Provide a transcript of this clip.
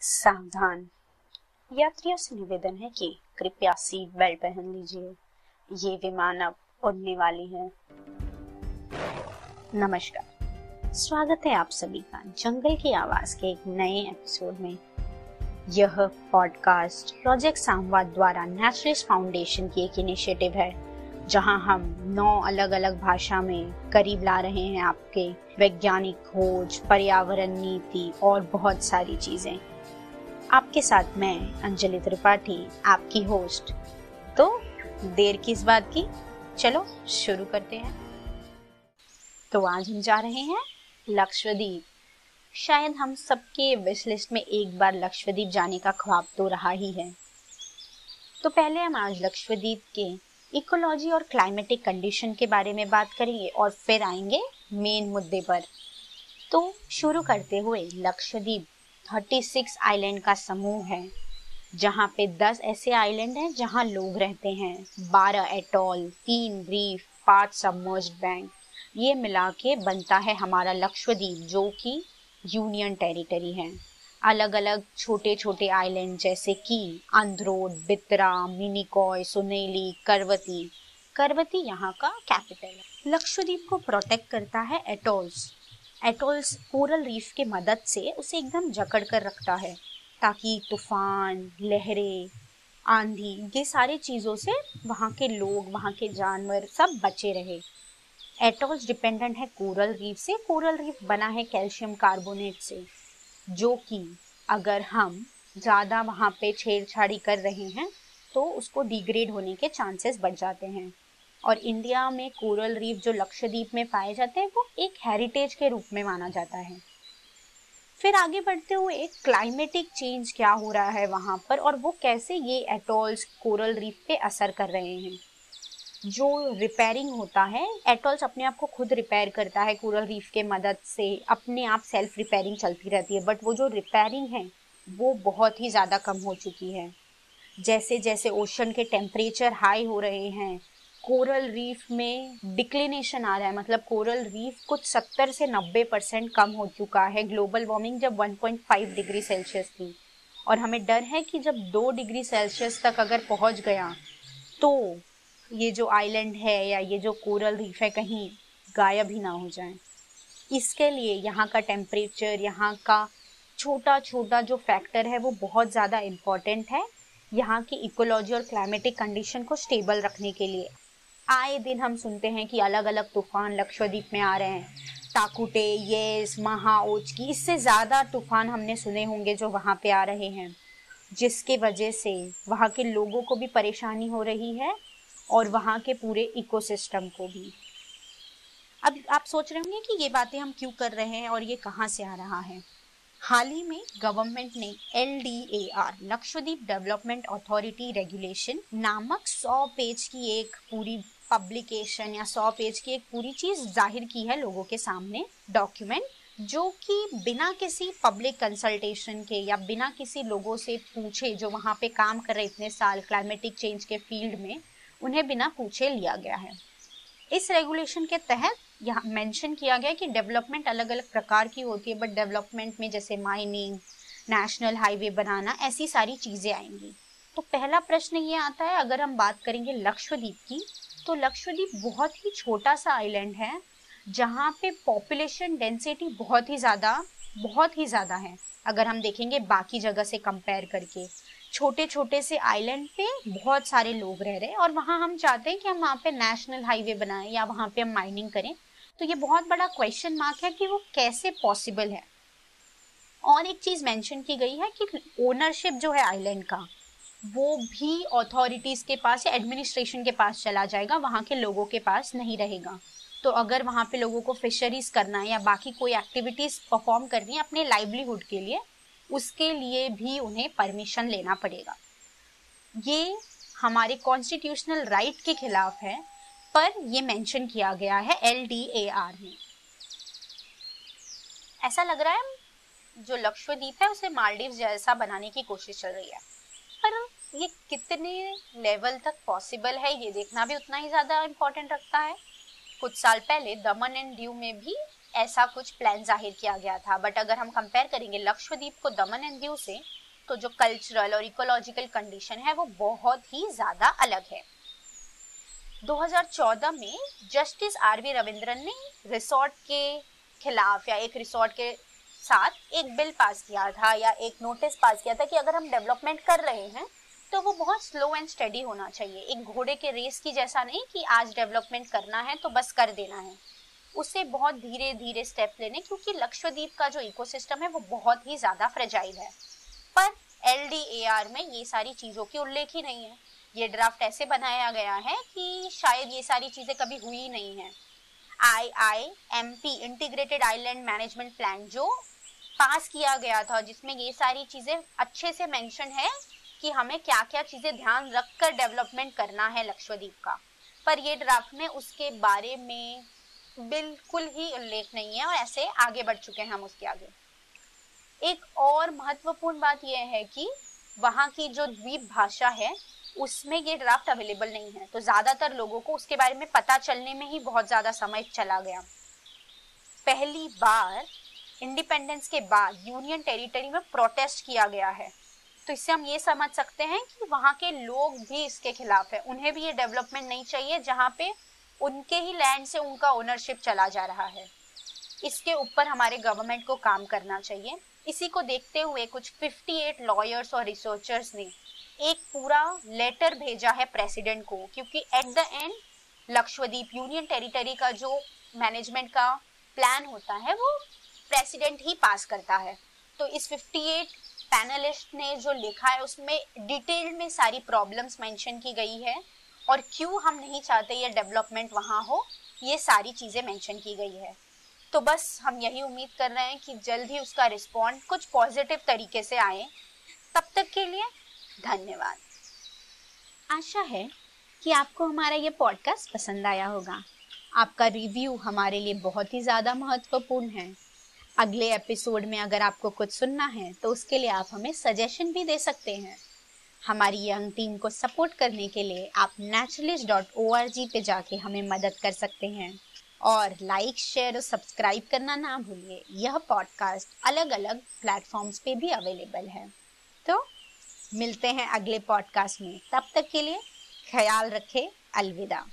सावधान। यात्रियों से निवेदन है कि कृपया सीट बेल्ट पहन लीजिए। ये विमान अब उड़ने वाली है। नमस्कार, स्वागत है आप सभी का जंगल की आवाज के एक नए एपिसोड में। यह पॉडकास्ट प्रोजेक्ट संवाद द्वारा नेचुरलिस्ट फाउंडेशन की एक इनिशिएटिव है, जहां हम 9 अलग अलग भाषा में करीब ला रहे हैं आपके वैज्ञानिक खोज, पर्यावरण नीति और बहुत सारी चीजें। आपके साथ मैं अंजलि त्रिपाठी, आपकी होस्ट। तो देर किस बात की, चलो शुरू करते हैं। तो आज हम जा रहे हैं लक्षद्वीप। शायद हम सबके विश लिस्ट में एक बार लक्षद्वीप जाने का ख्वाब तो रहा ही है। तो पहले हम आज लक्षद्वीप के इकोलॉजी और क्लाइमेटिक कंडीशन के बारे में बात करेंगे और फिर आएंगे मेन मुद्दे पर। तो शुरू करते हुए, लक्षद्वीप 36 आइलैंड का समूह है, जहाँ पे 10 ऐसे आइलैंड हैं जहाँ लोग रहते हैं, 12 एटॉल, 3 रीफ, 5 सबमर्ज्ड बैंक। ये मिला के बनता है हमारा लक्षद्वीप, जो कि यूनियन टेरिटरी है। अलग अलग छोटे छोटे आइलैंड जैसे कि अंद्रोड, बित्रा, मिनिकॉय, सुनेली, करवती। करवती यहाँ का कैपिटल है। लक्षद्वीप को प्रोटेक्ट करता है एटॉल्स। एटॉल्स कोरल रीफ के मदद से उसे एकदम जकड़ कर रखता है, ताकि तूफान, लहरें, आंधी, ये सारी चीजों से वहाँ के लोग, वहाँ के जानवर सब बचे रहे। एटॉल्स डिपेंडेंट है कोरल रीफ से। कोरल रीफ बना है कैल्शियम कार्बोनेट से, जो कि अगर हम ज्यादा वहाँ पे छेड़छाड़ी कर रहे हैं तो उसको डिग्रेड होने के चांसेस बढ़ जाते हैं। और इंडिया में कोरल रीफ जो लक्षद्वीप में पाए जाते हैं, वो एक हेरिटेज के रूप में माना जाता है। फिर आगे बढ़ते हुए, क्लाइमेटिक चेंज क्या हो रहा है वहां पर और वो कैसे ये एटॉल्स कोरल रीफ पे असर कर रहे हैं। जो रिपेयरिंग होता है, एटॉल्स अपने आप को खुद रिपेयर करता है कोरल रीफ के मदद से, अपने आप सेल्फ रिपेयरिंग चलती रहती है। बट वो जो रिपेयरिंग है वो बहुत ही ज्यादा कम हो चुकी है। जैसे जैसे ओशन के टेम्परेचर हाई हो रहे हैं, कोरल रीफ में डिक्लिनेशन आ रहा है। मतलब कोरल रीफ कुछ 70 से 90% कम हो चुका है। ग्लोबल वार्मिंग जब 1.5 डिग्री सेल्सियस थी, और हमें डर है कि जब 2 डिग्री सेल्सियस तक अगर पहुंच गया तो ये जो आइलैंड है या ये जो कोरल रीफ है कहीं गायब ही ना हो जाए। इसके लिए यहाँ का टेम्परेचर, यहाँ का छोटा छोटा जो फैक्टर है वो बहुत ज़्यादा इम्पोर्टेंट है यहाँ की इकोलॉजी और क्लाइमेटिक कंडीशन को स्टेबल रखने के लिए। आए दिन हम सुनते हैं कि अलग अलग तूफान लक्षद्वीप में आ रहे हैं। ताकुटे, येस, महा, ओचकी, इससे ज़्यादा तूफान हमने सुने होंगे जो वहाँ पे आ रहे हैं, जिसके वजह से वहाँ के लोगों को भी परेशानी हो रही है और वहाँ के पूरे इकोसिस्टम को भी। अब आप सोच रहे होंगे कि ये बातें हम क्यों कर रहे हैं और ये कहाँ से आ रहा है। हाल ही में गवर्नमेंट ने LDAR, Lakshadweep development authority regulation नामक 100 पेज की एक पूरी पब्लिकेशन या 100 पेज की एक पूरी चीज जाहिर की है लोगों के सामने, डॉक्यूमेंट, जो कि बिना किसी पब्लिक कंसल्टेशन के या बिना किसी लोगों से पूछे जो वहाँ पे काम कर रहे इतने साल क्लाइमेटिक चेंज के फील्ड में, उन्हें बिना पूछे लिया गया है। इस रेगुलेशन के तहत यहाँ मेंशन किया गया कि डेवलपमेंट अलग अलग प्रकार की होती है, बट डेवलपमेंट में जैसे माइनिंग, नेशनल हाईवे बनाना, ऐसी सारी चीजें आएंगी। तो पहला प्रश्न ये आता है, अगर हम बात करेंगे लक्षद्वीप की, तो लक्षद्वीप बहुत ही छोटा सा आइलैंड है जहाँ पे पॉपुलेशन डेंसिटी बहुत ही ज्यादा है। अगर हम देखेंगे बाकी जगह से कंपेयर करके, छोटे छोटे से आइलैंड पे बहुत सारे लोग रह रहे हैं और वहां हम चाहते हैं कि हम वहां पे नेशनल हाईवे बनाएं या वहां पे हम माइनिंग करें। तो ये बहुत बड़ा क्वेश्चन मार्क है कि वो कैसे पॉसिबल है। और एक चीज मेंशन की गई है कि ओनरशिप जो है आइलैंड का, वो भी अथॉरिटीज के पास या एडमिनिस्ट्रेशन के पास चला जाएगा, वहां के लोगों के पास नहीं रहेगा। तो अगर वहां पे लोगों को फिशरीज करना है या बाकी कोई एक्टिविटीज परफॉर्म करनी है अपने लाइवलीहुड के लिए, उसके लिए भी उन्हें परमिशन लेना पड़ेगा। ये हमारे कॉन्स्टिट्यूशनल राइट के खिलाफ है, पर ये मेंशन किया गया है LDAR में। ऐसा लग रहा है जो लक्षद्वीप है उसे मालदीव जैसा बनाने की कोशिश चल रही है, पर ये कितने लेवल तक पॉसिबल है ये देखना भी उतना ही ज्यादा इम्पोर्टेंट रखता है। कुछ साल पहले दमन एंड दीव में भी ऐसा कुछ प्लान जाहिर किया गया था। बट अगर हम कंपेयर करेंगे लक्षद्वीप को दमन एंड दीव से, तो जो कल्चरल और इकोलॉजिकल कंडीशन है वो बहुत ही ज्यादा अलग है। 2014 में जस्टिस आर.वी. रविंद्रन ने रिसोर्ट के खिलाफ या एक रिसोर्ट के साथ एक बिल पास किया था या एक नोटिस पास किया था कि अगर हम डेवलपमेंट कर रहे हैं तो वो बहुत स्लो एंड स्टेडी होना चाहिए। एक घोड़े के रेस की जैसा नहीं कि आज डेवलपमेंट करना है तो बस कर देना है, उसे बहुत धीरे धीरे स्टेप लेने, क्योंकि लक्षद्वीप का जो इकोसिस्टम है वो बहुत ही ज्यादा फ्रेजाइल है। पर LDAR में ये सारी चीजों की उल्लेख ही नहीं है। ये ड्राफ्ट ऐसे बनाया गया है कि शायद ये सारी चीजें कभी हुई ही नहीं है। IIMP integrated island management plan जो पास किया गया था, जिसमें ये सारी चीजें अच्छे से मेंशन है कि हमें क्या क्या चीजें ध्यान रखकर डेवलपमेंट करना है लक्षद्वीप का, पर ये ड्राफ्ट में उसके बारे में बिल्कुल ही उल्लेख नहीं है और ऐसे आगे बढ़ चुके हैं हम उसके आगे। एक और महत्वपूर्ण बात यह है कि वहाँ की जो द्वीप भाषा है उसमें ये ड्राफ्ट अवेलेबल नहीं है, तो ज्यादातर लोगों को उसके बारे में पता चलने में ही बहुत ज्यादा समय चला गया। पहली बार इंडिपेंडेंस के बाद यूनियन टेरिटरी में प्रोटेस्ट किया गया है, तो इससे हम ये समझ सकते हैं कि वहाँ के लोग भी इसके खिलाफ है। उन्हें भी ये डेवलपमेंट नहीं चाहिए जहाँ पे उनके ही लैंड से उनका ओनरशिप चला जा रहा है। इसके ऊपर हमारे गवर्नमेंट को काम करना चाहिए। इसी को देखते हुए कुछ 58 लॉयर्स और रिसर्चर्स ने एक पूरा लेटर भेजा है प्रेसिडेंट को, क्योंकि at the end Lakshadweep union territory का जो मैनेजमेंट का प्लान होता है वो प्रेसिडेंट ही पास करता है। तो इस 58 पैनलिस्ट ने जो लिखा है उसमें डिटेल में सारी प्रॉब्लम्स मेंशन की गई है और क्यों हम नहीं चाहते ये डेवलपमेंट वहाँ हो, ये सारी चीजें मेंशन की गई है। तो बस हम यही उम्मीद कर रहे हैं कि जल्द ही उसका रिस्पॉन्ड कुछ पॉजिटिव तरीके से आए। तब तक के लिए धन्यवाद। आशा है कि आपको हमारा ये पॉडकास्ट पसंद आया होगा। आपका रिव्यू हमारे लिए बहुत ही ज़्यादा महत्वपूर्ण है। अगले एपिसोड में अगर आपको कुछ सुनना है तो उसके लिए आप हमें सजेशन भी दे सकते हैं। हमारी यंग टीम को सपोर्ट करने के लिए आप naturalist.org पे जाके हमें मदद कर सकते हैं और लाइक, शेयर और सब्सक्राइब करना ना भूलिए। यह पॉडकास्ट अलग अलग प्लेटफॉर्म्स पे भी अवेलेबल है। तो मिलते हैं अगले पॉडकास्ट में, तब तक के लिए ख्याल रखें। अलविदा।